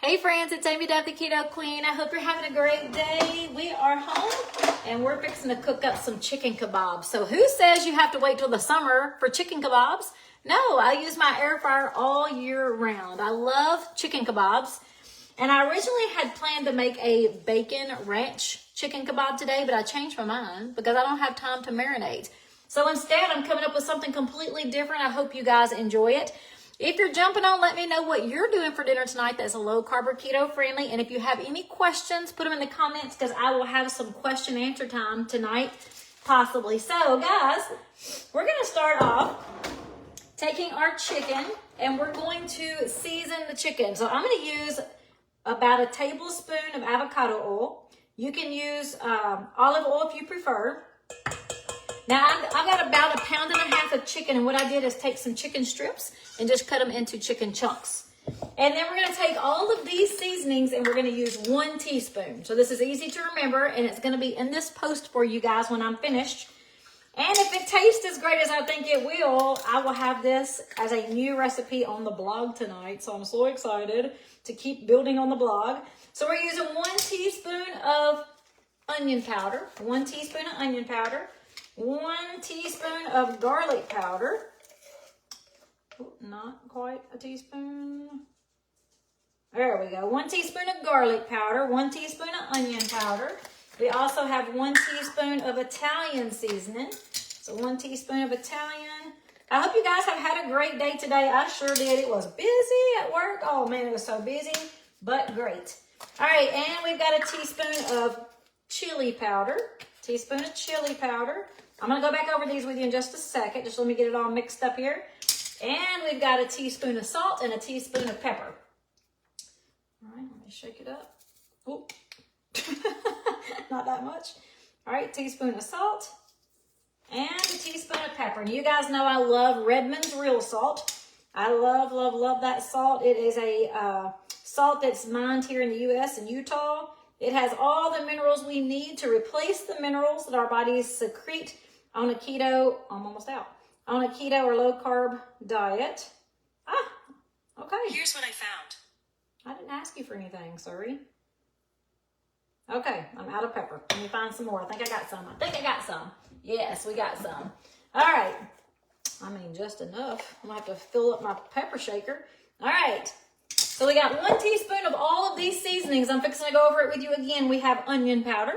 Hey friends, it's Amy Duff, the Keto Queen. I hope you're having a great day. We are home and we're fixing to cook up some chicken kebabs. So who says you have to wait till the summer for chicken kebabs? No, I use my air fryer all year round. I love chicken kebabs. And I originally had planned to make a bacon ranch chicken kebab today, but I changed my mind because I don't have time to marinate. So instead, I'm coming up with something completely different. I hope you guys enjoy it. If you're jumping on, let me know what you're doing for dinner tonight that's a low carb or keto friendly. And if you have any questions, put them in the comments because I will have some question answer time tonight, possibly. So guys, we're going to start off taking our chicken and we're going to season the chicken. So I'm going to use about a tablespoon of avocado oil. You can use olive oil if you prefer. Now, I've got about 1.5 pounds of chicken, and what I did is take some chicken strips and just cut them into chicken chunks. And then we're going to take all of these seasonings, and we're going to use 1 teaspoon. So this is easy to remember, and it's going to be in this post for you guys when I'm finished. And if it tastes as great as I think it will, I will have this as a new recipe on the blog tonight. So I'm so excited to keep building on the blog. So we're using 1 teaspoon of onion powder, 1 teaspoon of onion powder, 1 teaspoon of garlic powder. Oh, not quite a teaspoon. There we go. 1 teaspoon of garlic powder, 1 teaspoon of onion powder. We also have 1 teaspoon of Italian seasoning. So 1 teaspoon of Italian. I hope you guys have had a great day today. I sure did. It was busy at work. Oh man, it was so busy, but great. All right, and we've got a teaspoon of chili powder. Teaspoon of chili powder. I'm going to go back over these with you in just a second. Just let me get it all mixed up here. And we've got a teaspoon of salt and a teaspoon of pepper. All right, let me shake it up. Oh, not that much. All right, teaspoon of salt and a teaspoon of pepper. And you guys know I love Redmond's real salt. I love, love, love that salt. It is a salt that's mined here in the U.S. in Utah. It has all the minerals we need to replace the minerals that our bodies secrete on a keto, I'm almost out, on a keto or low carb diet. Okay. Here's what I found. I didn't ask you for anything, sorry. Okay, I'm out of pepper. Let me find some more. I think I got some. Yes, we got some. All right. I mean, just enough. I'm going to have to fill up my pepper shaker. All right. So we got 1 teaspoon of all of these seasonings. I'm fixing to go over it with you again. We have onion powder.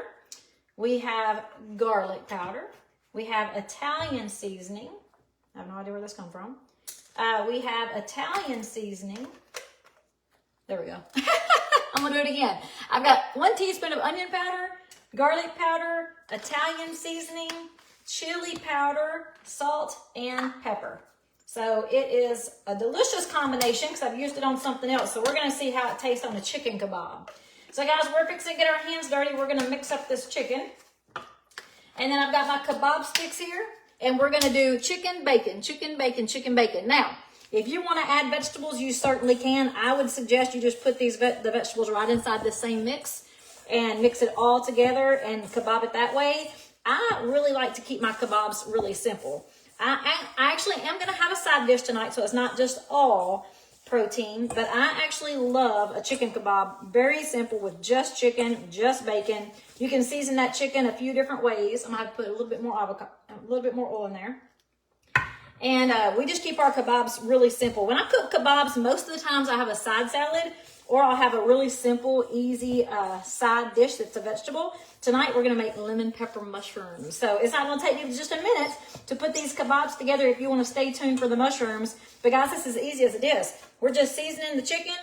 We have garlic powder. We have Italian seasoning. I have no idea where this comes from. We have Italian seasoning. There we go. I'm going to do it again. I've got 1 teaspoon of onion powder, garlic powder, Italian seasoning, chili powder, salt, and pepper. So it is a delicious combination because I've used it on something else. So we're going to see how it tastes on a chicken kebab. So guys, we're fixing to get our hands dirty. We're going to mix up this chicken. And then I've got my kebab sticks here. And we're going to do chicken, bacon, chicken, bacon, chicken, bacon. Now, if you want to add vegetables, you certainly can. I would suggest you just put the vegetables right inside the same mix and mix it all together and kebab it that way. I really like to keep my kebabs really simple. I actually am going to have a side dish tonight, so it's not just all protein, but I actually love a chicken kebab. Very simple with just chicken, just bacon. You can season that chicken a few different ways. I'm going to have to put a little bit more avocado, a little bit more oil in there. And we just keep our kebabs really simple. When I cook kebabs, most of the times I have a side salad or I'll have a really simple, easy side dish that's a vegetable. Tonight, we're going to make lemon pepper mushrooms. So it's not going to take me just a minute to put these kebabs together if you want to stay tuned for the mushrooms. But guys, this is as easy as it is. We're just seasoning the chicken.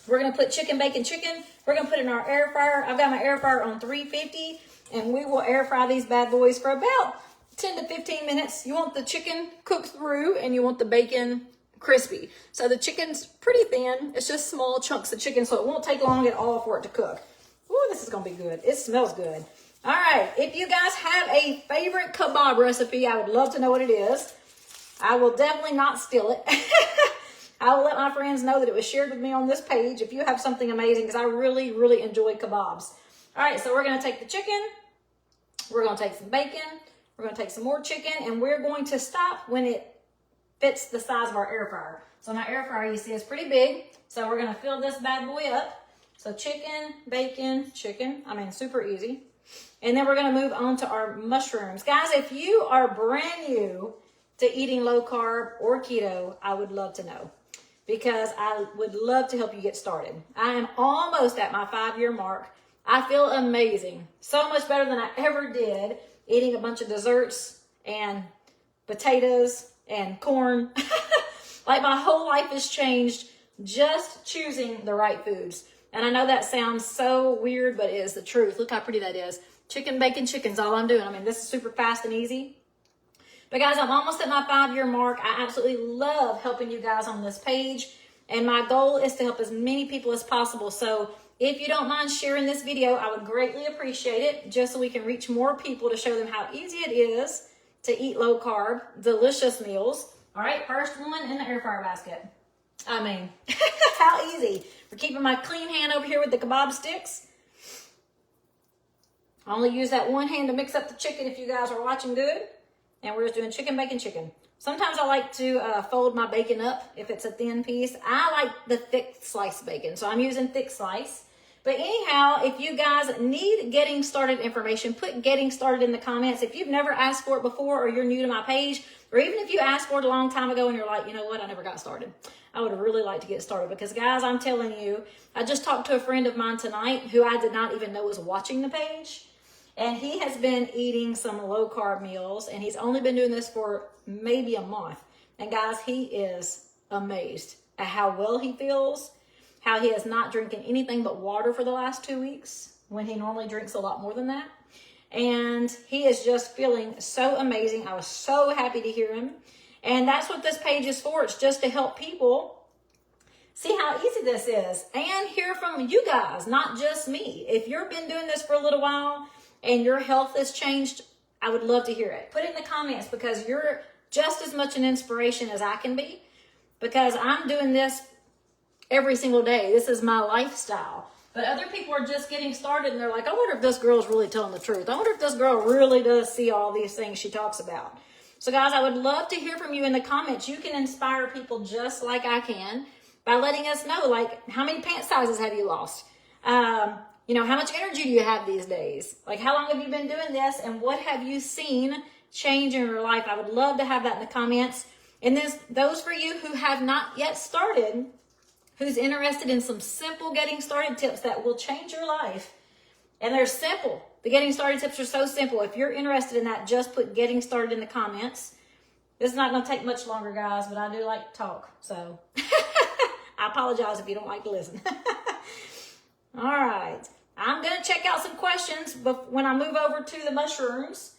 We're going to put chicken, bacon, chicken. We're going to put it in our air fryer. I've got my air fryer on 350. And we will air fry these bad boys for about 10 to 15 minutes. You want the chicken cooked through and you want the bacon crispy. So the chicken's pretty thin. It's just small chunks of chicken, so it won't take long at all for it to cook. Ooh, this is going to be good. It smells good. All right. If you guys have a favorite kebab recipe, I would love to know what it is. I will definitely not steal it. I will let my friends know that it was shared with me on this page if you have something amazing, because I really, really enjoy kebabs. All right. So we're going to take the chicken. We're going to take some bacon. We're going to take some more chicken, and we're going to stop when it fits the size of our air fryer. So my air fryer, you see, is pretty big. So we're gonna fill this bad boy up. So chicken, bacon, chicken. I mean, super easy. And then we're gonna move on to our mushrooms. Guys, if you are brand new to eating low carb or keto, I would love to know, because I would love to help you get started. I am almost at my 5-year mark. I feel amazing. So much better than I ever did eating a bunch of desserts and potatoes and corn. Like my whole life has changed just choosing the right foods. And I know that sounds so weird, but it is the truth. Look how pretty that is. Chicken, bacon, chicken's all I'm doing. I mean, this is super fast and easy. But guys, I'm almost at my 5-year mark. I absolutely love helping you guys on this page. And my goal is to help as many people as possible. So if you don't mind sharing this video, I would greatly appreciate it, just so we can reach more people to show them how easy it is to eat low carb, delicious meals. All right, first one in the air fryer basket. I mean, how easy. We're keeping my clean hand over here with the kebab sticks. I only use that one hand to mix up the chicken if you guys are watching good. And we're just doing chicken, bacon, chicken. Sometimes I like to fold my bacon up if it's a thin piece. I like the thick sliced bacon, so I'm using thick slice. But anyhow, if you guys need getting started information, put getting started in the comments. If you've never asked for it before, or you're new to my page, or even if you asked for it a long time ago and you're like, you know what, I never got started. I would really like to get started, because guys, I'm telling you, I just talked to a friend of mine tonight who I did not even know was watching the page. And he has been eating some low carb meals, and he's only been doing this for maybe a month. And guys, he is amazed at how well he feels, how he is not drinking anything but water for the last 2 weeks when he normally drinks a lot more than that. And he is just feeling so amazing. I was so happy to hear him. And that's what this page is for. It's just to help people see how easy this is and hear from you guys, not just me. If you've been doing this for a little while and your health has changed, I would love to hear it. Put it in the comments, because you're just as much an inspiration as I can be, because I'm doing this every single day. This is my lifestyle. But other people are just getting started, and they're like, I wonder if this girl's really telling the truth. I wonder if this girl really does see all these things she talks about. So guys, I would love to hear from you in the comments. You can inspire people just like I can by letting us know, like, how many pant sizes have you lost? You know, how much energy do you have these days? Like, how long have you been doing this, and what have you seen change in your life? I would love to have that in the comments. And then those for you who have not yet started, who's interested in some simple getting started tips that will change your life. And they're simple. The getting started tips are so simple. If you're interested in that, just put getting started in the comments. This is not going to take much longer, guys, but I do like to talk. So I apologize if you don't like to listen. All right. I'm going to check out some questions when I move over to the mushrooms.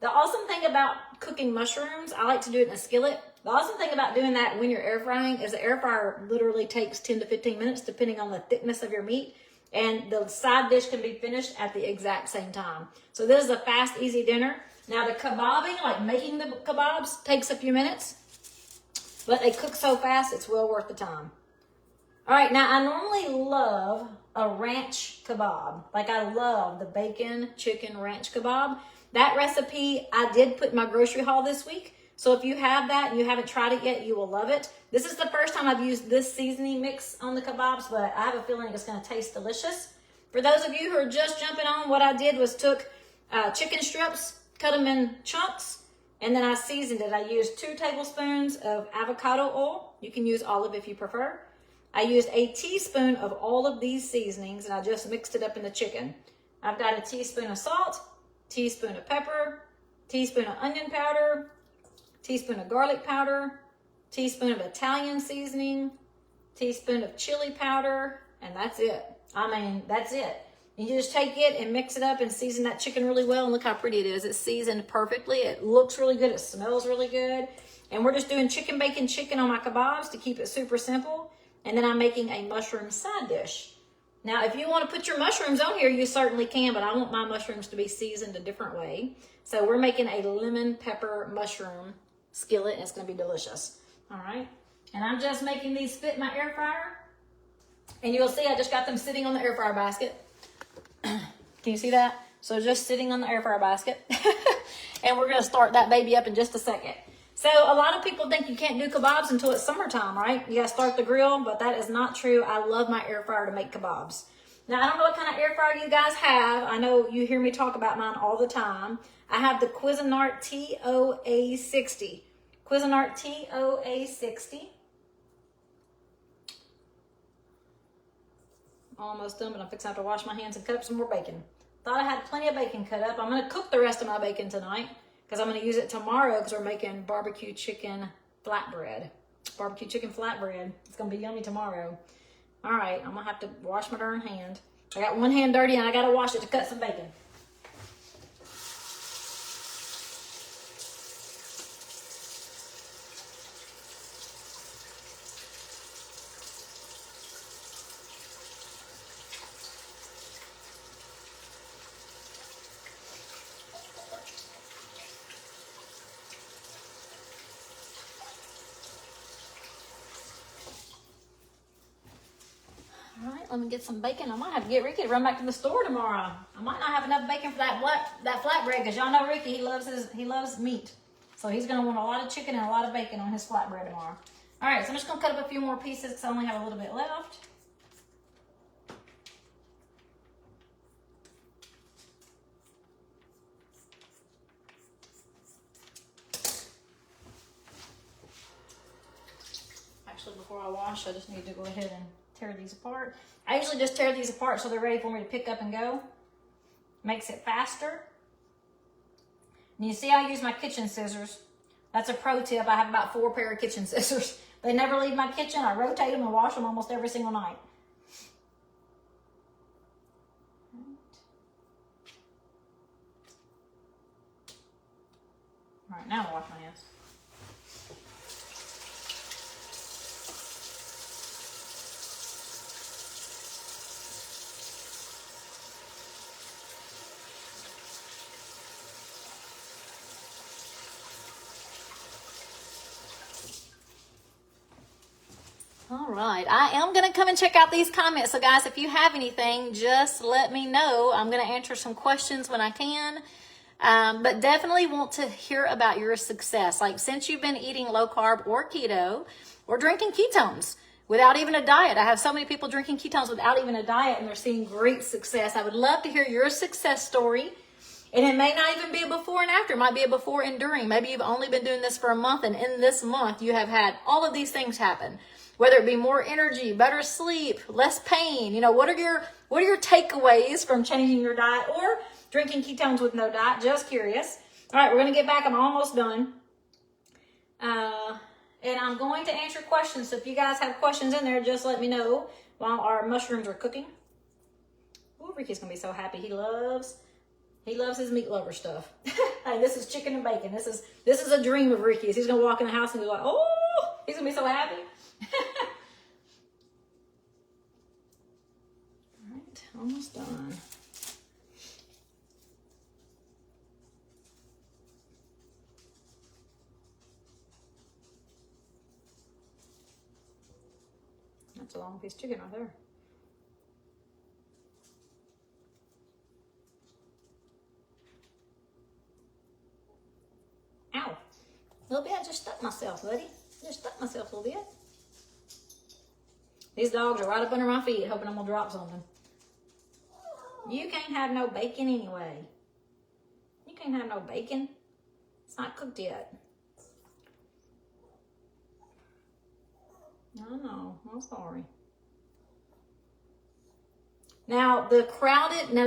The awesome thing about cooking mushrooms, I like to do it in a skillet. The awesome thing about doing that when you're air frying is the air fryer literally takes 10 to 15 minutes depending on the thickness of your meat. And the side dish can be finished at the exact same time. So this is a fast, easy dinner. Now the kebabbing, like making the kebabs, takes a few minutes. But they cook so fast, it's well worth the time. All right, now I normally love a ranch kebab. Like, I love the bacon chicken ranch kebab. That recipe I did put in my grocery haul this week. So if you have that and you haven't tried it yet, you will love it. This is the first time I've used this seasoning mix on the kebabs, but I have a feeling it's going to taste delicious. For those of you who are just jumping on, what I did was took chicken strips, cut them in chunks, and then I seasoned it. I used 2 tablespoons of avocado oil. You can use olive if you prefer. I used a teaspoon of all of these seasonings, and I just mixed it up in the chicken. I've got a teaspoon of salt, teaspoon of pepper, teaspoon of onion powder, teaspoon of garlic powder, teaspoon of Italian seasoning, teaspoon of chili powder, and that's it. I mean, that's it. You just take it and mix it up and season that chicken really well, and look how pretty it is. It's seasoned perfectly. It looks really good. It smells really good. And we're just doing chicken, bacon, chicken on my kebabs to keep it super simple. And then I'm making a mushroom side dish. Now, if you want to put your mushrooms on here, you certainly can, but I want my mushrooms to be seasoned a different way. So we're making a lemon pepper mushroom skillet, and it's going to be delicious. All right. And I'm just making these fit in my air fryer. And you'll see I just got them sitting on the air fryer basket. Can you see that? So just sitting on the air fryer basket. And we're going to start that baby up in just a second. So a lot of people think you can't do kebabs until it's summertime, right? You gotta start the grill, but that is not true. I love my air fryer to make kebabs. Now, I don't know what kind of air fryer you guys have. I know you hear me talk about mine all the time. I have the Cuisinart TOA60. Cuisinart TOA60. Almost done, but I'm fixing to have to wash my hands and cut up some more bacon. Thought I had plenty of bacon cut up. I'm going to cook the rest of my bacon tonight because I'm going to use it tomorrow because we're making barbecue chicken flatbread. Barbecue chicken flatbread. It's going to be yummy tomorrow. All right, I'm going to have to wash my darn hand. I got one hand dirty and I got to wash it to cut some bacon. Let me get some bacon. I might have to get Ricky to run back to the store tomorrow. I might not have enough bacon for that flatbread because y'all know Ricky, he loves meat. So he's gonna want a lot of chicken and a lot of bacon on his flatbread tomorrow. All right, so I'm just gonna cut up a few more pieces because I only have a little bit left. Actually, before I wash, I just need to go ahead and tear these apart. I usually just tear these apart so they're ready for me to pick up and go. Makes it faster. And you see I use my kitchen scissors. That's a pro tip. I have about 4 pair of kitchen scissors. They never leave my kitchen. I rotate them and wash them almost every single night. All right, now I'll wash my hands. All right, I am going to come and check out these comments. So guys, if you have anything, just let me know. I'm going to answer some questions when I can. But definitely want to hear about your success. Like since you've been eating low carb or keto or drinking ketones without even a diet. I have so many people drinking ketones without even a diet and they're seeing great success. I would love to hear your success story. And it may not even be a before and after. It might be a before and during. Maybe you've only been doing this for a month and in this month you have had all of these things happen. Whether it be more energy, better sleep, less pain, what are your takeaways from changing your diet or drinking ketones with no diet? Just curious. All right, we're going to get back. I'm almost done. And I'm going to answer questions. So if you guys have questions in there, just let me know while our mushrooms are cooking. Oh, Ricky's going to be so happy. He loves his meat lover stuff. Hey, this is chicken and bacon. This is a dream of Ricky's. He's going to walk in the house and be like, oh, he's going to be so happy. All right, almost done. That's a long piece of chicken right there. Ow. A little bit, I just stuck myself, buddy. Just stuck myself a little bit. These dogs are right up under my feet, hoping I'm gonna drop something. You can't have no bacon anyway. You can't have no bacon. It's not cooked yet. I know, I'm sorry. Now, the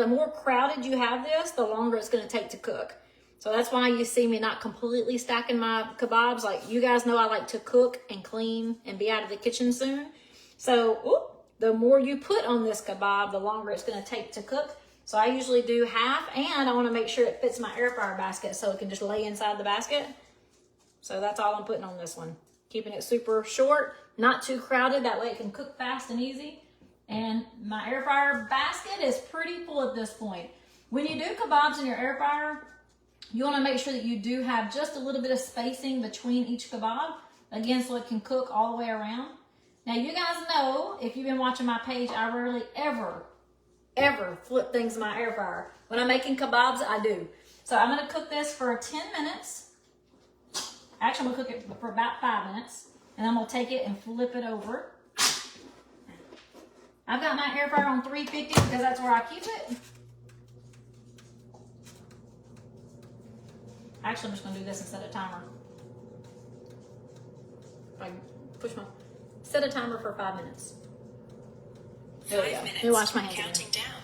more crowded you have this, the longer it's gonna take to cook. So that's why you see me not completely stacking my kebabs. Like you guys know I like to cook and clean and be out of the kitchen soon. So the more you put on this kebab, the longer it's going to take to cook. So I usually do half, and I want to make sure it fits my air fryer basket so it can just lay inside the basket. So that's all I'm putting on this one. Keeping it super short, not too crowded. That way it can cook fast and easy. And my air fryer basket is pretty full at this point. When you do kebabs in your air fryer, you want to make sure that you do have just a little bit of spacing between each kebab. Again, so it can cook all the way around. Now, you guys know, if you've been watching my page, I rarely ever flip things in my air fryer. When I'm making kebabs, I do. So I'm going to cook this for 10 minutes. Actually, I'm gonna cook it for about 5 minutes, and I'm gonna take it and flip it over. I've got my air fryer on 350 because that's where I keep it. Actually, I'm just gonna do this and set a timer. If I push my, set a timer for 5 minutes. There we go. Let me wash my hands again. Counting down.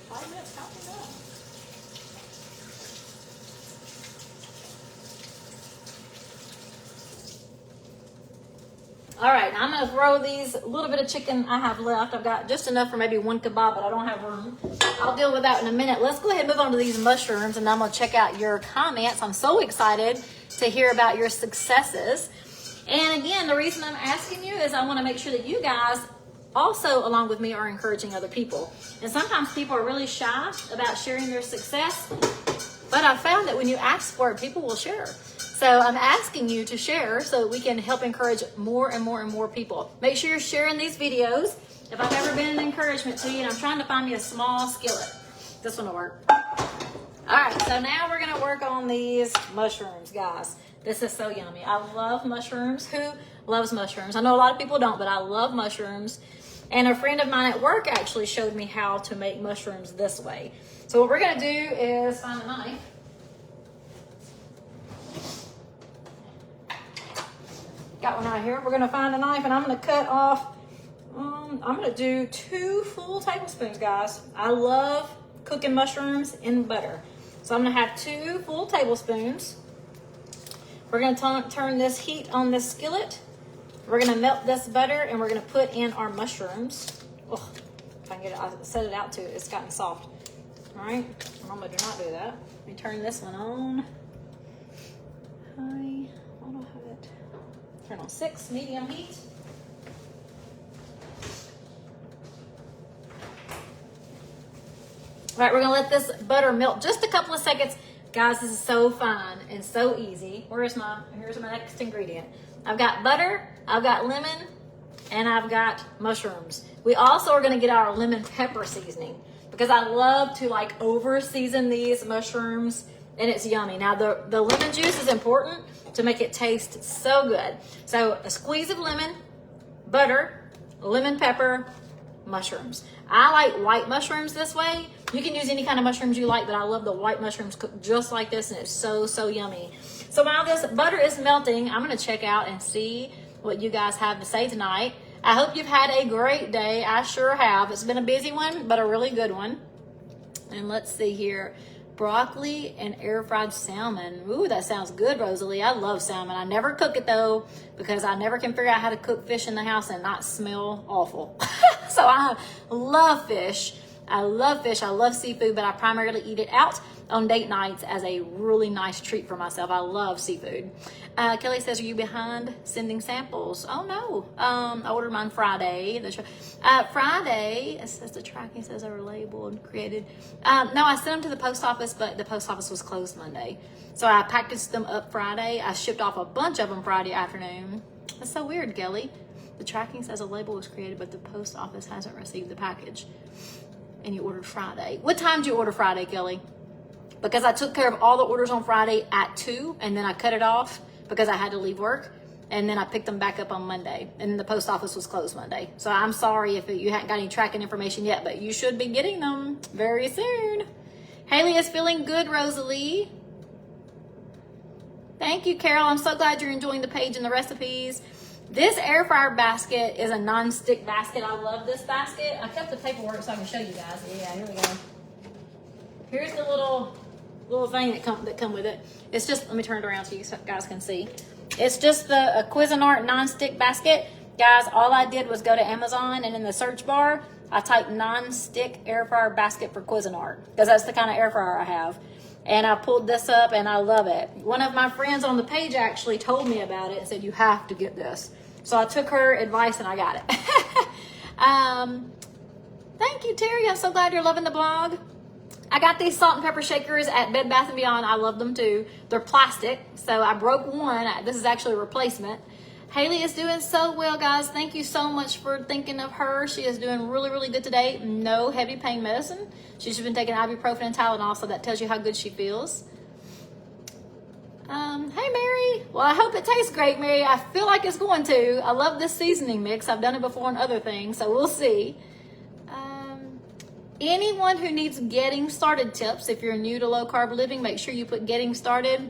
5 minutes counting down. All right, I'm gonna throw these little bit of chicken I have left. I've got just enough for maybe one kebab, but I don't have room. I'll deal with that in a minute. Let's go ahead and move on to these mushrooms, and I'm gonna check out your comments. I'm so excited to hear about your successes. And again, the reason I'm asking you is I wanna make sure that you guys also, along with me, are encouraging other people. And sometimes people are really shy about sharing their success, but I found that when you ask for it, people will share. So I'm asking you to share so that we can help encourage more and more and more people. Make sure you're sharing these videos. If I've ever been an encouragement to you, and I'm trying to find me a small skillet. This one will work. All right, so now we're gonna work on these mushrooms, guys. This is so yummy. I love mushrooms. Who loves mushrooms? I know a lot of people don't, but I love mushrooms. And a friend of mine at work actually showed me how to make mushrooms this way. So what we're gonna do is find a knife. Got one right here. We're gonna find a knife and I'm gonna cut off, I'm gonna do 2 full tablespoons, guys. I love cooking mushrooms in butter. So I'm gonna have 2 full tablespoons. We're gonna turn this heat on this skillet. We're gonna melt this butter and we're gonna put in our mushrooms. Oh, if I can get it, I'll set it out too. It's gotten soft. All right, normally do not do that. Let me turn this one on. Hi, I don't have it. Turn on 6, medium heat. All right, we're gonna let this butter melt just a couple of seconds. Guys, this is so fun and so easy. Here's my next ingredient. I've got butter, I've got lemon, and I've got mushrooms. We also are gonna get our lemon pepper seasoning because I love to like over season these mushrooms and it's yummy. Now the lemon juice is important to make it taste so good. So a squeeze of lemon, butter, lemon pepper, mushrooms. I like white mushrooms this way. You can use any kind of mushrooms you like, but I love the white mushrooms cooked just like this, and it's so, so yummy. So while this butter is melting, I'm gonna check out and see what you guys have to say tonight. I hope you've had a great day. I sure have. It's been a busy one, but a really good one. And let's see here. Broccoli and air fried salmon. Ooh, that sounds good, Rosalie. I love salmon. I never cook it though because I never can figure out how to cook fish in the house and not smell awful. So I love fish. I love fish. I love seafood, but I primarily eat it out on date nights as a really nice treat for myself. I love seafood. Kelly says, are you behind sending samples? Oh no. I ordered mine Friday. Friday, it says the tracking says they were labeled, created. No, I sent them to the post office, but the post office was closed Monday. So I packaged them up Friday. I shipped off a bunch of them Friday afternoon. That's so weird, Kelly. The tracking says a label was created, but the post office hasn't received the package. And you ordered Friday. What time did you order Friday, Kelly? Because I took care of all the orders on Friday at 2, and then I cut it off because I had to leave work, and then I picked them back up on Monday, and the post office was closed Monday. So I'm sorry if you haven't got any tracking information yet, but you should be getting them very soon. Haley is feeling good, Rosalie. Thank you, Carol. I'm so glad you're enjoying the page and the recipes. This air fryer basket is a non-stick basket. I love this basket. I kept the paperwork so I can show you guys. Yeah, here we go. Here's the little thing that come with it. It's just, let me turn it around so you guys can see. It's just the Cuisinart non-stick basket. Guys, all I did was go to Amazon, and in the search bar, I typed non-stick air fryer basket for Cuisinart because that's the kind of air fryer I have. And I pulled this up and I love it. One of my friends on the page actually told me about it and said, you have to get this. So I took her advice and I got it. Thank you, Terry. I'm so glad you're loving the blog. I got these salt and pepper shakers at Bed Bath & Beyond. I love them too. They're plastic, so I broke one. This is actually a replacement. Haley is doing so well, guys. Thank you so much for thinking of her. She is doing really, really good today. No heavy pain medicine. She's been taking ibuprofen and Tylenol, so that tells you how good she feels. Hey Mary. Well, I hope it tastes great, Mary. I feel like it's going to. I love this seasoning mix. I've done it before on other things, so we'll see. Anyone who needs getting started tips, if you're new to low carb living, make sure you put getting started.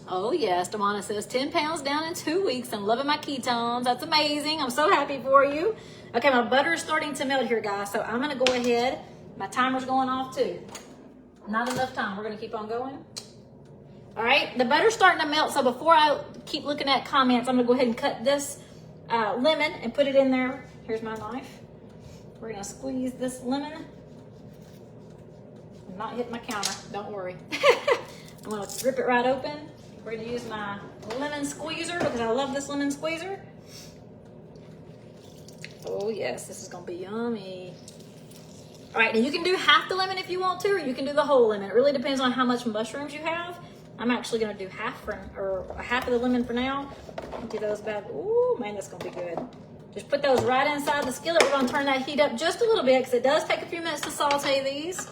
Oh yes, Damana says 10 pounds down in 2 weeks and loving my ketones. That's amazing. I'm so happy for you. Okay, my butter is starting to melt here, guys. So I'm gonna go ahead. My timer's going off too. Not enough time. We're gonna keep on going. All right, the butter's starting to melt. So before I keep looking at comments, I'm gonna go ahead and cut this lemon and put it in there. Here's my knife. We're gonna squeeze this lemon. I'm not hitting my counter, don't worry. I'm gonna rip it right open. We're gonna use my lemon squeezer because I love this lemon squeezer. Oh yes, this is gonna be yummy. All right, and you can do half the lemon if you want to, or you can do the whole lemon. It really depends on how much mushrooms you have. I'm actually gonna do half of the lemon for now. Do those bad. Ooh, man, that's gonna be good. Just put those right inside the skillet. We're gonna turn that heat up just a little bit because it does take a few minutes to saute these.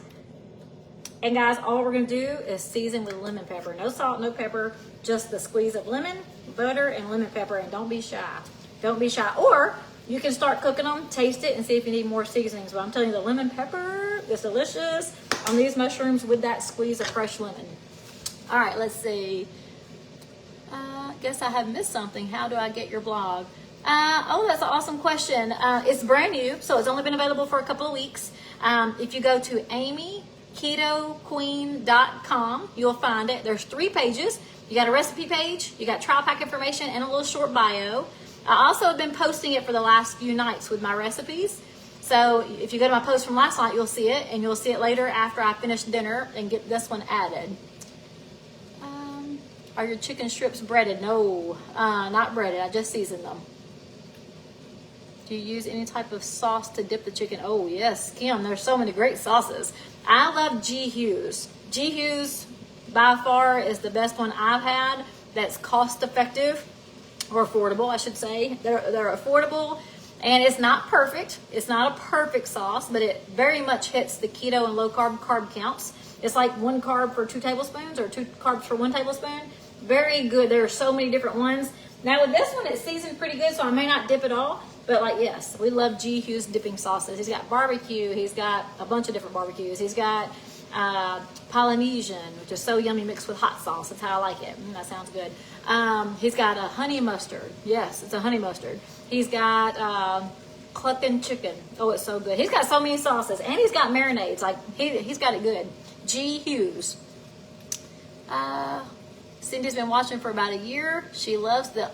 And guys, all we're gonna do is season with lemon pepper. No salt, no pepper, just the squeeze of lemon, butter, and lemon pepper. And don't be shy. Don't be shy. Or you can start cooking them, taste it, and see if you need more seasonings. But I'm telling you, the lemon pepper is delicious on these mushrooms with that squeeze of fresh lemon. All right, let's see. Guess I have missed something. How do I get your blog? Oh, that's an awesome question. It's brand new, so it's only been available for a couple of weeks. If you go to amyketoqueen.com, you'll find it. There's 3 pages. You got a recipe page, you got trial pack information, and a little short bio. I also have been posting it for the last few nights with my recipes. So if you go to my post from last night, you'll see it, and you'll see it later after I finish dinner and get this one added. Are your chicken strips breaded? No, not breaded. I just seasoned them. Do you use any type of sauce to dip the chicken? Oh yes, Kim, there's so many great sauces. I love G. Hughes. G. Hughes by far is the best one I've had that's cost effective or affordable, I should say. They're affordable and it's not perfect. It's not a perfect sauce, but it very much hits the keto and low carb counts. It's like 1 carb for 2 tablespoons or 2 carbs for 1 tablespoon. Very good. There are so many different ones. Now with this one, it's seasoned pretty good, so I may not dip it all. But like, yes, we love G. Hughes dipping sauces. He's got barbecue. He's got a bunch of different barbecues. He's got Polynesian, which is so yummy mixed with hot sauce. That's how I like it. That sounds good. He's got a honey mustard. Yes, it's a honey mustard. He's got clucking chicken. Oh, it's so good. He's got so many sauces. And he's got marinades. Like, he's got it good. G. Hughes. Cindy's been watching for about a year. She loves the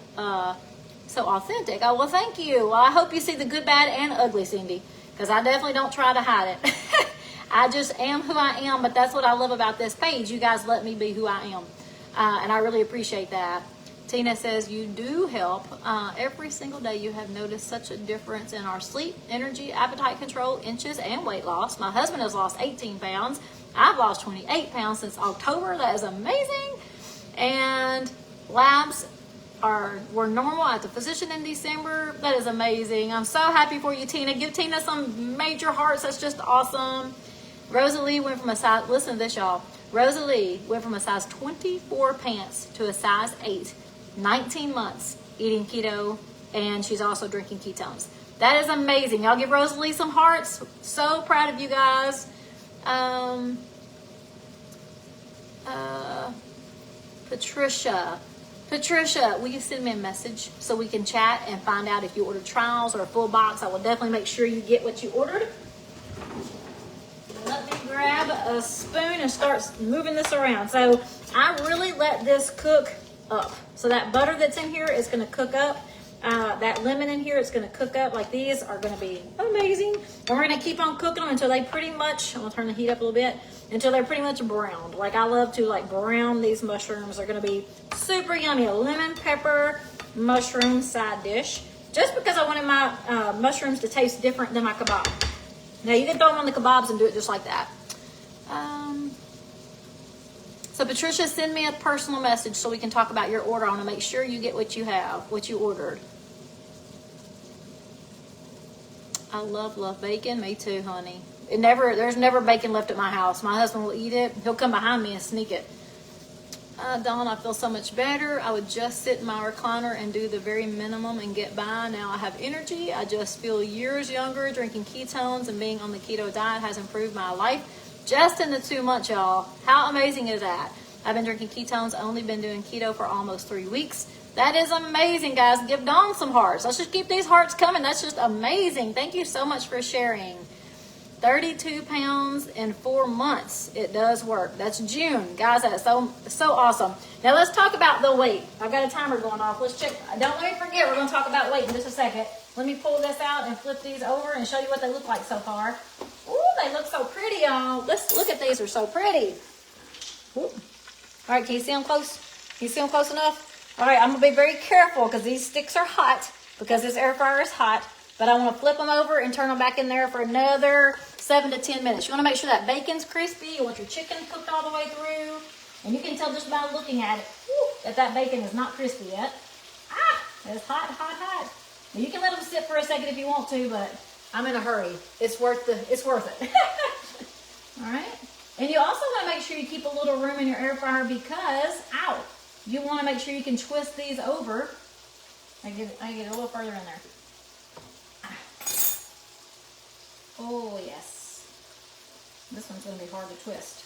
so authentic. Oh, well, thank you. Well, I hope you see the good, bad, and ugly, Cindy, because I definitely don't try to hide it. I just am who I am, but that's what I love about this page. You guys let me be who I am, and I really appreciate that. Tina says, you do help. Every single day you have noticed such a difference in our sleep, energy, appetite control, inches, and weight loss. My husband has lost 18 pounds. I've lost 28 pounds since October. That is amazing. And labs were normal at the physician in December. That is amazing. I'm so happy for you, Tina. Give Tina some major hearts. That's just awesome. Rosalie went from a size, listen to this, y'all. Rosalie went from a size 24 pants to a size 8, 19 months eating keto, and she's also drinking ketones. That is amazing. Y'all give Rosalie some hearts. So proud of you guys. Patricia, will you send me a message so we can chat and find out if you ordered trials or a full box? I will definitely make sure you get what you ordered. Let me grab a spoon and start moving this around. So I really let this cook up. So that butter that's in here is going to cook up. That lemon in here is going to cook up. Like, these are going to be amazing. And we're going to keep on cooking them until they pretty much, I'm going to turn the heat up a little bit, until they're pretty much browned. Like, I love to like brown these mushrooms. They're going to be super yummy. A lemon pepper mushroom side dish. Just because I wanted my mushrooms to taste different than my kabob. Now, you can throw them on the kabobs and do it just like that. So Patricia, send me a personal message so we can talk about your order. I want to make sure you get what you have, what you ordered. I love bacon. Me too, honey. There's never bacon left at my house. My husband will eat it. He'll come behind me and sneak it. Dawn, I feel so much better. I would just sit in my recliner and do the very minimum and get by. Now I have energy. I just feel years younger. Drinking ketones and being on the keto diet has improved my life just in the 2 months, y'all. How amazing is that? I've been drinking ketones, only been doing keto for almost 3 weeks. That is amazing, guys. Give Dawn some hearts. Let's just keep these hearts coming. That's just amazing. Thank you so much for sharing. 32 pounds in 4 months. It does work. That's June. Guys, that's so awesome. Now let's talk about the weight. I've got a timer going off. Let's check. Don't let me forget, we're going to talk about weight in just a second. Let me pull this out and flip these over and show you what they look like so far. Ooh, they look so pretty, y'all. Let's look at these. They're so pretty. Ooh. All right, can you see them close? Can you see them close enough? All right, I'm going to be very careful because these sticks are hot, because this air fryer is hot. But I want to flip them over and turn them back in there for another 7 to 10 minutes. You want to make sure that bacon's crispy. You want your chicken cooked all the way through. And you can tell just by looking at it that bacon is not crispy yet. It's hot, hot, hot. Now you can let them sit for a second if you want to, but I'm in a hurry. It's worth it. All right. And you also want to make sure you keep a little room in your air fryer because, you want to make sure you can twist these over. I get it a little further in there. Oh, yes. This one's going to be hard to twist.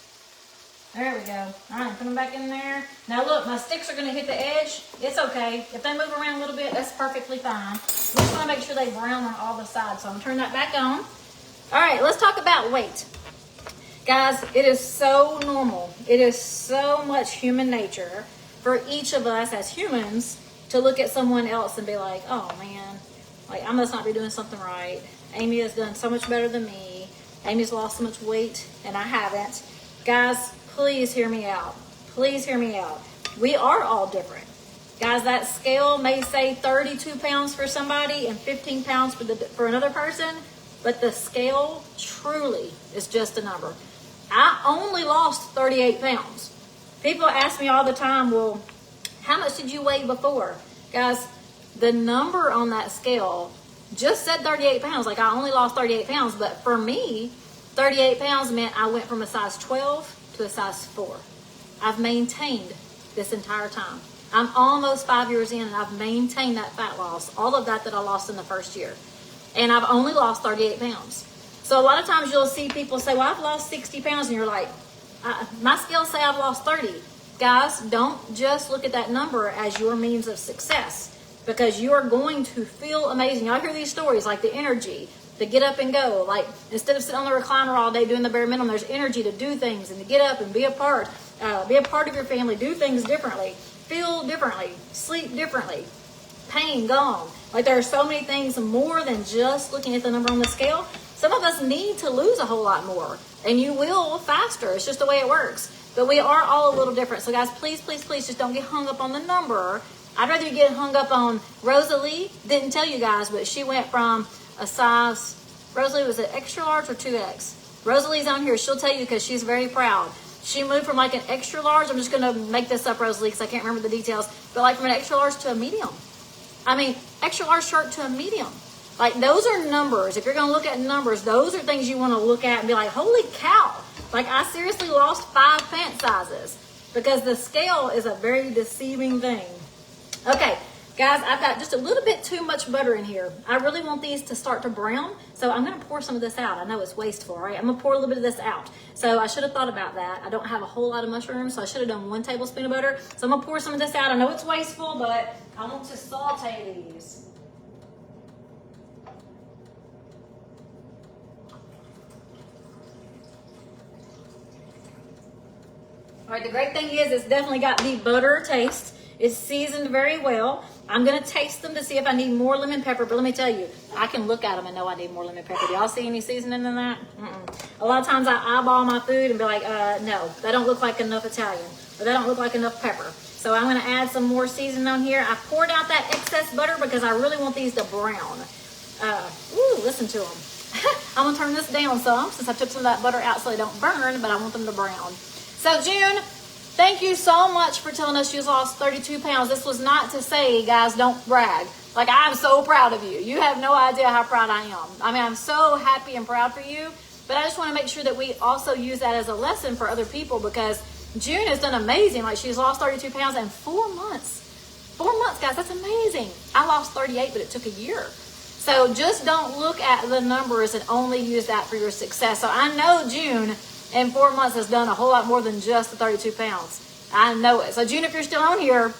There we go. All right, put them back in there. Now, look, my sticks are going to hit the edge. It's okay. If they move around a little bit, that's perfectly fine. We just want to make sure they brown on all the sides. So I'm going to turn that back on. All right, let's talk about weight. Guys, it is so normal. It is so much human nature for each of us as humans to look at someone else and be like, oh, man, like I must not be doing something right. Amy has done so much better than me. Amy's lost so much weight and I haven't. Guys, please hear me out. Please hear me out. We are all different. Guys, that scale may say 32 pounds for somebody and 15 pounds for another person, but the scale truly is just a number. I only lost 38 pounds. People ask me all the time, well, how much did you weigh before? Guys, the number on that scale just said 38 pounds. Like I only lost 38 pounds, but for me, 38 pounds meant I went from a size 12 to a size 4. I've maintained this entire time. I'm almost 5 years in and I've maintained that fat loss, all of that I lost in the first year. And I've only lost 38 pounds. So a lot of times you'll see people say, well, I've lost 60 pounds. And you're like, my scales say I've lost 30. Guys, don't just look at that number as your means of success, because you are going to feel amazing. Y'all hear these stories like the energy, the get up and go. Like instead of sitting on the recliner all day doing the bare minimum, there's energy to do things and to get up and be a part of your family, do things differently, feel differently, sleep differently, pain gone. Like there are so many things more than just looking at the number on the scale. Some of us need to lose a whole lot more, and you will faster. It's just the way it works. But we are all a little different. So guys, please, please, please just don't get hung up on the number. I'd rather you get hung up on Rosalie. Didn't tell you guys, but she went from a size, Rosalie, was it extra large or 2X? Rosalie's on here. She'll tell you because she's very proud. She moved from like an extra large. I'm just going to make this up, Rosalie, because I can't remember the details. But like from an extra large to a medium. I mean, extra large shirt to a medium. Like those are numbers. If you're going to look at numbers, those are things you want to look at and be like, holy cow. Like I seriously lost 5 pant sizes because the scale is a very deceiving thing. Okay, guys, I've got just a little bit too much butter in here. I really want these to start to brown, so I'm going to pour some of this out. I know it's wasteful, right? I'm going to pour a little bit of this out. So I should have thought about that. I don't have a whole lot of mushrooms, so I should have done 1 tablespoon of butter. So I'm going to pour some of this out. I know it's wasteful, but I want to saute these. All right, the great thing is it's definitely got the butter taste. It's seasoned very well. I'm going to taste them to see if I need more lemon pepper, but let me tell you, I can look at them and know I need more lemon pepper. Do y'all see any seasoning in that? A lot of times I eyeball my food and be like, no, that don't look like enough Italian, or that don't look like enough pepper. So I'm going to add some more seasoning on here. I poured out that excess butter because I really want these to brown. Listen to them. I'm going to turn this down some since I took some of that butter out so they don't burn, but I want them to brown. So June, thank you so much for telling us you lost 32 pounds. This was not to say, guys, don't brag. Like, I'm so proud of you. You have no idea how proud I am. I mean, I'm so happy and proud for you. But I just want to make sure that we also use that as a lesson for other people, because June has done amazing. Like, she's lost 32 pounds in 4 months. 4 months, guys, that's amazing. I lost 38, but it took a year. So just don't look at the numbers and only use that for your success. So I know June in 4 months has done a whole lot more than just the 32 pounds. I know it. So June, if you're still on here,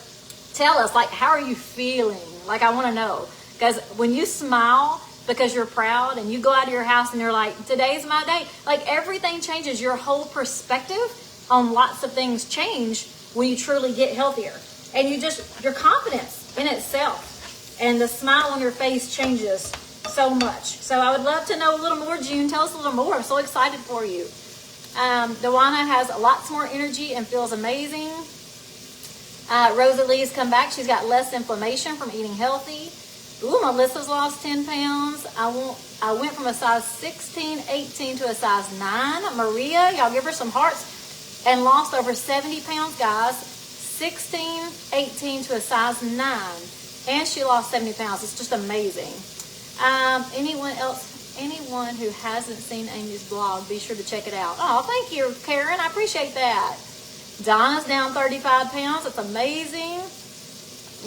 tell us, like, how are you feeling? Like, I want to know. Because when you smile because you're proud and you go out of your house and you're like, today's my day, like, everything changes. Your whole perspective on lots of things change when you truly get healthier. And your confidence in itself and the smile on your face changes so much. So I would love to know a little more, June. Tell us a little more. I'm so excited for you. Dewana has lots more energy and feels amazing. Rosalie's come back. She's got less inflammation from eating healthy. Ooh, Melissa's lost 10 pounds. I went from a size 16, 18 to a size 9. Maria, y'all give her some hearts. And lost over 70 pounds, guys. 16, 18 to a size 9. And she lost 70 pounds. It's just amazing. Anyone else? Anyone who hasn't seen Amy's blog, be sure to check it out. Oh, thank you, Karen. I appreciate that. Donna's down 35 pounds. That's amazing.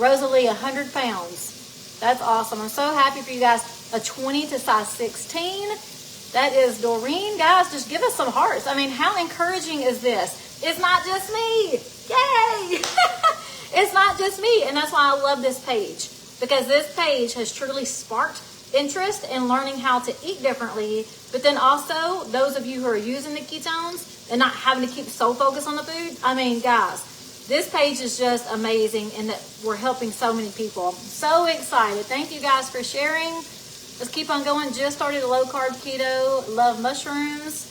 Rosalie, 100 pounds. That's awesome. I'm so happy for you guys. A 20 to size 16. That is Doreen. Guys, just give us some hearts. I mean, how encouraging is this? It's not just me. Yay! It's not just me. And that's why I love this page. Because this page has truly sparked interest in learning how to eat differently, but then also those of you who are using the ketones and not having to keep so focused on the food. I mean, guys, this page is just amazing and that we're helping so many people. So excited. Thank you guys for sharing. Let's keep on going. Just started a low carb keto. Love mushrooms.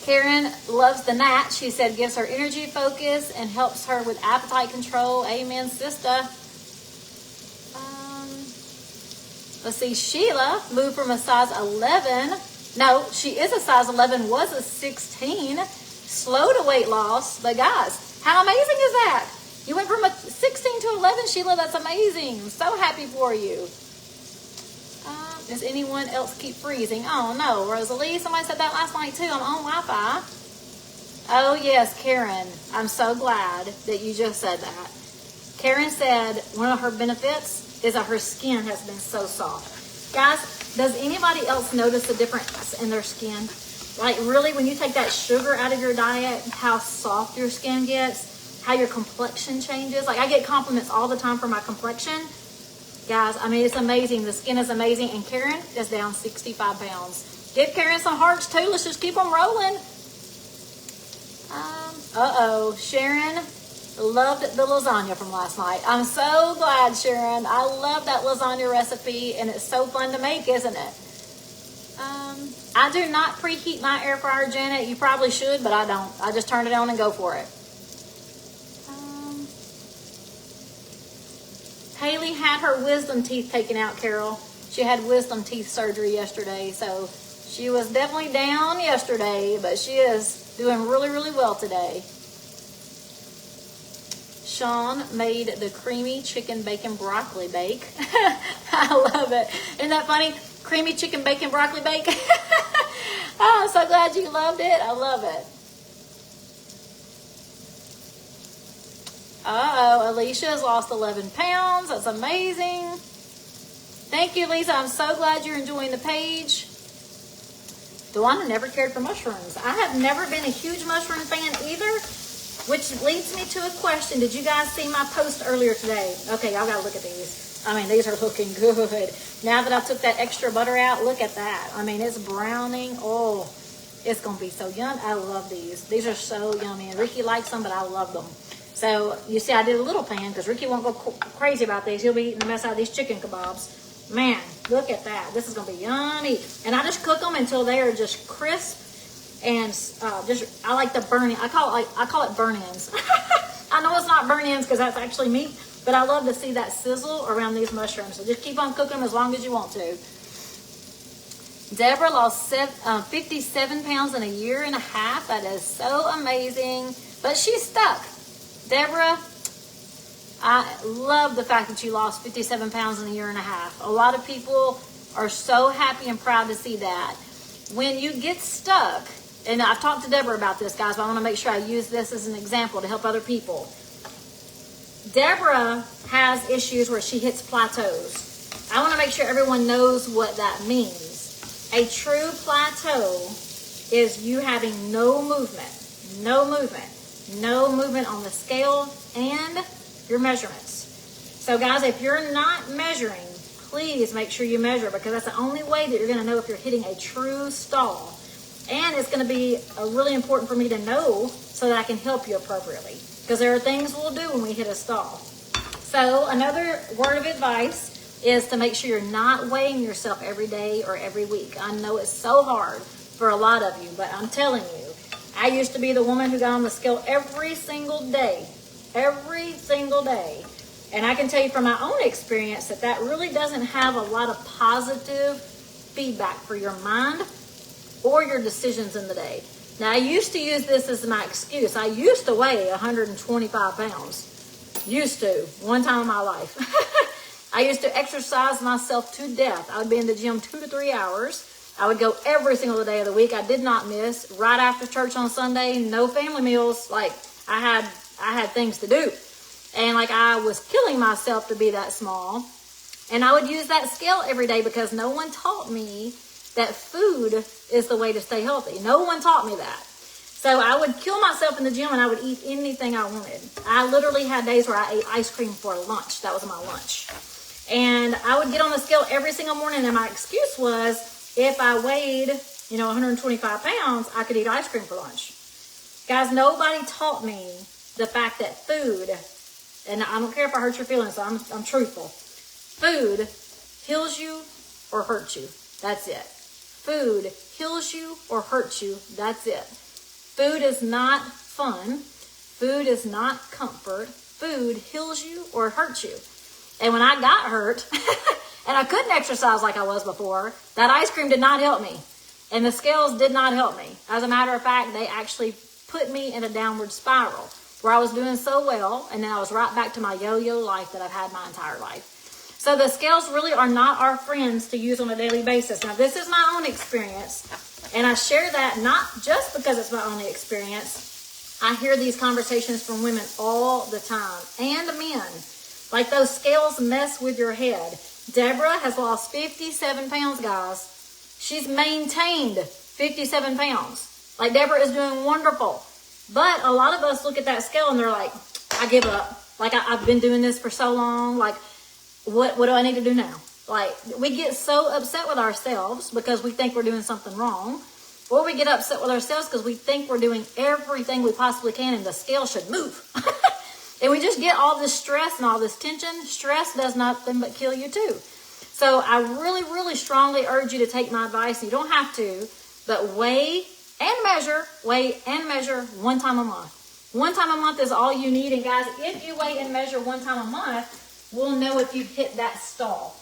Karen loves the gnat. She said gives her energy, focus, and helps her with appetite control. Amen, sister. Let's see, Sheila moved from a size 11. No, she is a size 11, was a 16. Slow to weight loss. But guys, how amazing is that? You went from a 16 to 11, Sheila. That's amazing. I'm so happy for you. Does anyone else keep freezing? Oh, no. Rosalie, somebody said that last night, too. I'm on Wi-Fi. Oh, yes, Karen. I'm so glad that you just said that. Karen said one of her benefits is that her skin has been so soft. Guys, does anybody else notice a difference in their skin? Like, really, when you take that sugar out of your diet, how soft your skin gets, how your complexion changes. Like, I get compliments all the time for my complexion. Guys, I mean, it's amazing. The skin is amazing. And Karen is down 65 pounds. Give Karen some hearts, too. Let's just keep them rolling. Sharon loved the lasagna from last night. I'm so glad, Sharon. I love that lasagna recipe, and it's so fun to make, isn't it? I do not preheat my air fryer, Janet. You probably should, but I don't. I just turn it on and go for it. Haley had her wisdom teeth taken out, Carol. She had wisdom teeth surgery yesterday, so she was definitely down yesterday, but she is doing really, really well today. Sean made the creamy chicken bacon broccoli bake. I love it. Isn't that funny? Creamy chicken bacon broccoli bake. Oh, I'm so glad you loved it. I love it. Alicia has lost 11 pounds. That's amazing. Thank you, Lisa. I'm so glad you're enjoying the page. Dewana never cared for mushrooms. I have never been a huge mushroom fan either, which leads me to a question. Did you guys see my post earlier today? Okay, y'all gotta look at these. I mean, these are looking good. Now that I took that extra butter out, look at that. I mean, it's browning. Oh, it's gonna be so yum. I love these. These are so yummy. And Ricky likes them, but I love them. So, you see, I did a little pan because Ricky won't go crazy about these. He'll be eating the mess out of these chicken kebabs. Man, look at that. This is going to be yummy. And I just cook them until they are just crisp and I like the burn. I call it burn ends. I know it's not burn ends because that's actually meat, but I love to see that sizzle around these mushrooms. So just keep on cooking them as long as you want to. Deborah lost 57 pounds in a year and a half. That is so amazing. But she's stuck. Deborah, I love the fact that you lost 57 pounds in a year and a half. A lot of people are so happy and proud to see that. When you get stuck, and I've talked to Deborah about this, guys, but I want to make sure I use this as an example to help other people. Deborah has issues where she hits plateaus. I want to make sure everyone knows what that means. A true plateau is you having no movement on the scale and your measurements. So guys, if you're not measuring, please make sure you measure, because that's the only way that you're going to know if you're hitting a true stall. And it's going to be really important for me to know so that I can help you appropriately, because there are things we'll do when we hit a stall. So another word of advice is to make sure you're not weighing yourself every day or every week. I know it's so hard for a lot of you, but I'm telling you, I used to be the woman who got on the scale every single day. And I can tell you from my own experience that really doesn't have a lot of positive feedback for your mind or your decisions in the day. Now, I used to use this as my excuse. I used to weigh 125 pounds. Used to, one time in my life. I used to exercise myself to death. I would be in the gym 2 to 3 hours. I would go every single day of the week. I did not miss. Right after church on Sunday, no family meals. Like, I had things to do. And like, I was killing myself to be that small. And I would use that scale every day because no one taught me that food is the way to stay healthy. No one taught me that. So I would kill myself in the gym and I would eat anything I wanted. I literally had days where I ate ice cream for lunch. That was my lunch. And I would get on the scale every single morning, and my excuse was, if I weighed, 125 pounds, I could eat ice cream for lunch. Guys, nobody taught me the fact that food, and I don't care if I hurt your feelings, so I'm truthful. Food heals you or hurts you. That's it. Food heals you or hurts you. That's it. Food is not fun. Food is not comfort. Food heals you or hurts you. And when I got hurt and I couldn't exercise like I was before, that ice cream did not help me. And the scales did not help me. As a matter of fact, they actually put me in a downward spiral where I was doing so well, and then I was right back to my yo-yo life that I've had my entire life. So the scales really are not our friends to use on a daily basis. Now, this is my own experience, and I share that not just because it's my only experience. I hear these conversations from women all the time, and men. Like, those scales mess with your head. Deborah has lost 57 pounds, guys. She's maintained 57 pounds. Like, Deborah is doing wonderful. But a lot of us look at that scale and they're like, I give up. Like, I've been doing this for so long. Like, what do I need to do now? Like, we get so upset with ourselves because we think we're doing something wrong. Or we get upset with ourselves because we think we're doing everything we possibly can and the scale should move. And we just get all this stress and all this tension. Stress does nothing but kill you too. So I really, really strongly urge you to take my advice. You don't have to, but weigh and measure 1 time a month. 1 time a month is all you need. And guys, if you weigh and measure 1 time a month, we'll know if you've hit that stall.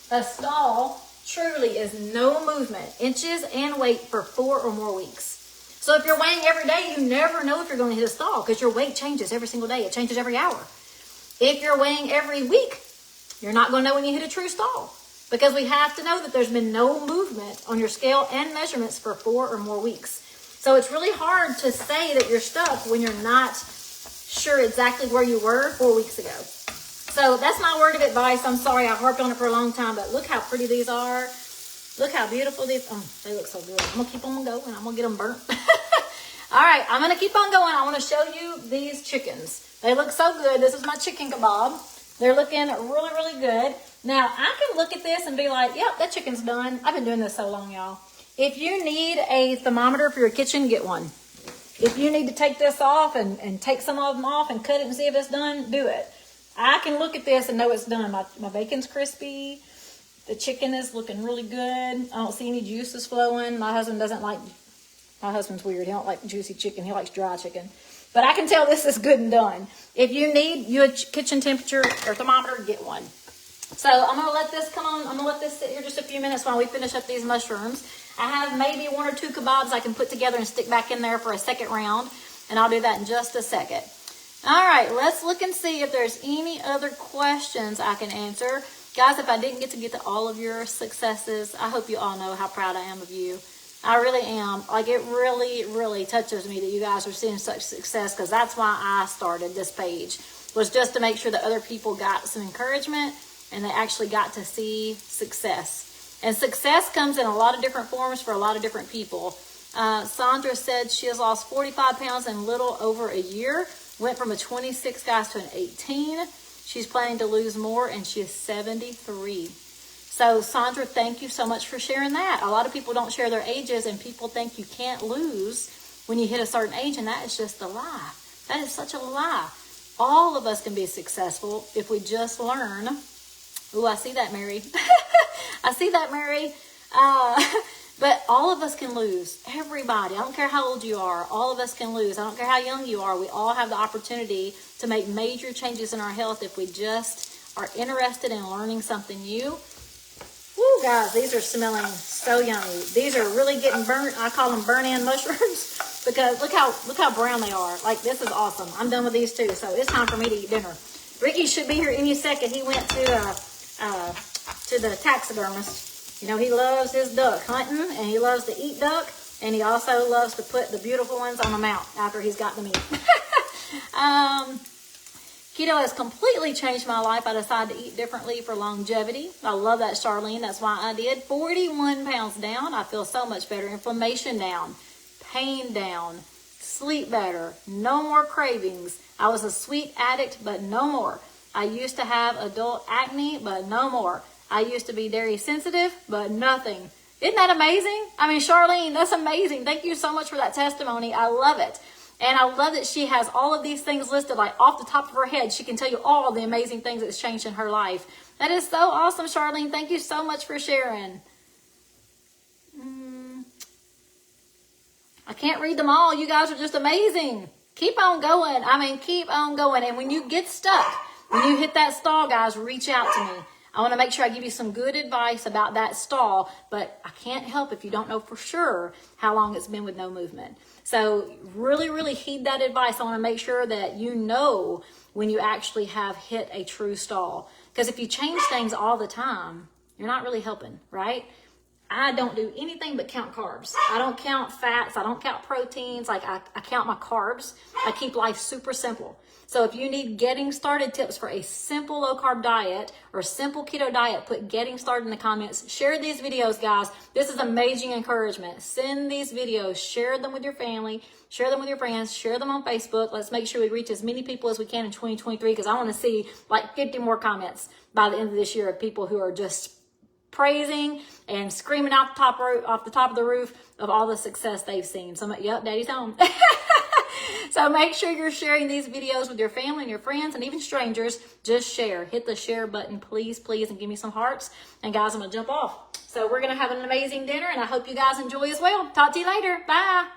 A stall truly is no movement, inches and weight for 4 or more weeks. So if you're weighing every day, you never know if you're going to hit a stall because your weight changes every single day. It changes every hour. If you're weighing every week, you're not going to know when you hit a true stall because we have to know that there's been no movement on your scale and measurements for 4 or more weeks. So it's really hard to say that you're stuck when you're not sure exactly where you were 4 weeks ago. So that's my word of advice. I'm sorry I harped on it for a long time, but look how pretty these are. Look how beautiful these are. They look so good. I'm going to keep on going. I'm going to get them burnt. All right, I'm going to keep on going. I want to show you these chickens. They look so good. This is my chicken kabob. They're looking really, really good. Now, I can look at this and be like, yep, that chicken's done. I've been doing this so long, y'all. If you need a thermometer for your kitchen, get one. If you need to take this off and take some of them off and cut it and see if it's done, do it. I can look at this and know it's done. My bacon's crispy. The chicken is looking really good. I don't see any juices flowing. My husband's weird. He don't like juicy chicken. He likes dry chicken. But I can tell this is good and done. If you need your kitchen temperature or thermometer, get one. So I'm going to let this come on. I'm going to let this sit here just a few minutes while we finish up these mushrooms. I have maybe 1 or 2 kabobs I can put together and stick back in there for a second round. And I'll do that in just a second. All right, let's look and see if there's any other questions I can answer. Guys, if I didn't get to all of your successes, I hope you all know how proud I am of you. I really am. Like, it really, really touches me that you guys are seeing such success, because that's why I started this page, was just to make sure that other people got some encouragement and they actually got to see success. And success comes in a lot of different forms for a lot of different people. Sandra said she has lost 45 pounds in little over a year. Went from a 26, guys, to an 18. She's planning to lose more, and she is 73. So, Sandra, thank you so much for sharing that. A lot of people don't share their ages, and people think you can't lose when you hit a certain age, and that is just a lie. That is such a lie. All of us can be successful if we just learn. Ooh, I see that, Mary. I see that, Mary. But all of us can lose. Everybody. I don't care how old you are. All of us can lose. I don't care how young you are. We all have the opportunity to make major changes in our health if we just are interested in learning something new. Woo, guys, these are smelling so yummy. These are really getting burnt. I call them burnt-in mushrooms because look how brown they are. Like, this is awesome. I'm done with these too, so it's time for me to eat dinner. Ricky should be here any second. He went to the taxidermist. You know, he loves his duck hunting, and he loves to eat duck, and he also loves to put the beautiful ones on the mount after he's got them eaten. Keto has completely changed my life. I decided to eat differently for longevity. I love that, Charlene. That's why I did. 41 pounds down. I feel so much better. Inflammation down. Pain down. Sleep better. No more cravings. I was a sweet addict, but no more. I used to have adult acne, but no more. I used to be dairy sensitive, but nothing. Isn't that amazing? I mean, Charlene, that's amazing. Thank you so much for that testimony. I love it. And I love that she has all of these things listed, like off the top of her head. She can tell you all the amazing things that's changed in her life. That is so awesome, Charlene. Thank you so much for sharing. I can't read them all. You guys are just amazing. Keep on going. I mean, keep on going. And when you get stuck, when you hit that stall, guys, reach out to me. I want to make sure I give you some good advice about that stall, but I can't help if you don't know for sure how long it's been with no movement. So really, really heed that advice. I want to make sure that you know when you actually have hit a true stall. Because if you change things all the time, you're not really helping, right? I don't do anything but count carbs. I don't count fats. I don't count proteins. Like, I count my carbs. I keep life super simple. So if you need getting started tips for a simple low carb diet or simple keto diet, put getting started in the comments. Share these videos, guys. This is amazing encouragement. Send these videos, share them with your family, share them with your friends, share them on Facebook. Let's make sure we reach as many people as we can in 2023, because I want to see like 50 more comments by the end of this year of people who are just praising and screaming off the top of the roof of all the success they've seen. So, yep, Daddy's home. So make sure you're sharing these videos with your family and your friends and even strangers. Just share. Hit the share button, please, please, and give me some hearts. And guys, I'm going to jump off. So we're going to have an amazing dinner, and I hope you guys enjoy as well. Talk to you later. Bye.